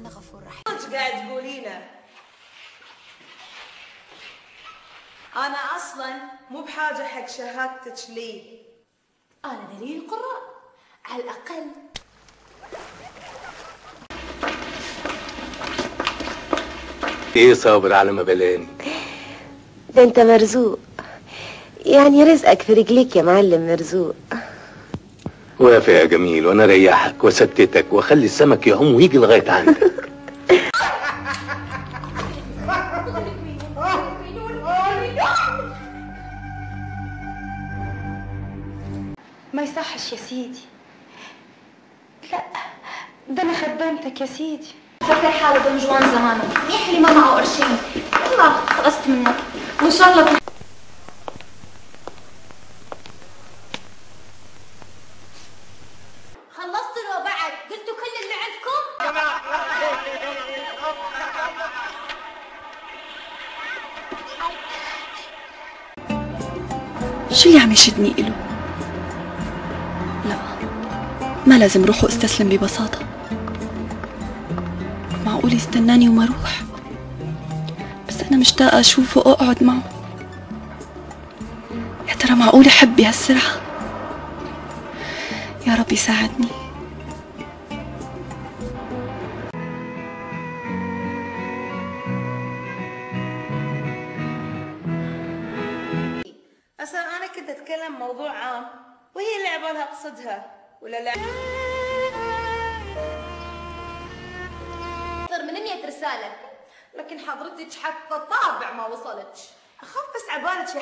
غفور رحيم. ايش قاعد تقولينه؟ انا اصلا مو بحاجه حق شهادتك لي. انا دليل القراء على الاقل. ايه صابر على ما بلاني؟ ده انت مرزوق، يعني رزقك في رجليك يا معلم مرزوق. وافق يا جميل، وانا اريحك وستتك واخلي السمك يعوم ويجي لغايه عندك. ما يصحش يا سيدي. لا ده انا خدمتك يا سيدي. فكر حاله دون جوان زمانه منيح اللي ما معه قرشين. يلا خلصت منك وان شاء الله. خلصتوا له بعد؟ قلتوا كل اللي عندكم؟ شو اللي عم يشدني إله؟ لا ما لازم روح واستسلم ببساطة. معقول يستناني وما اروح؟ بس انا مشتاقة اشوفه واقعد معه. يا ترى معقول احب بهالسرعة؟ يا رب يساعدني. اصلا انا كنت اتكلم موضوع عام وهي اللي عبالها اقصدها ولا لا. اكثر من 100 رسالة، لكن حضرتك حتى طابع ما وصلتش. اخاف بس عبالك يا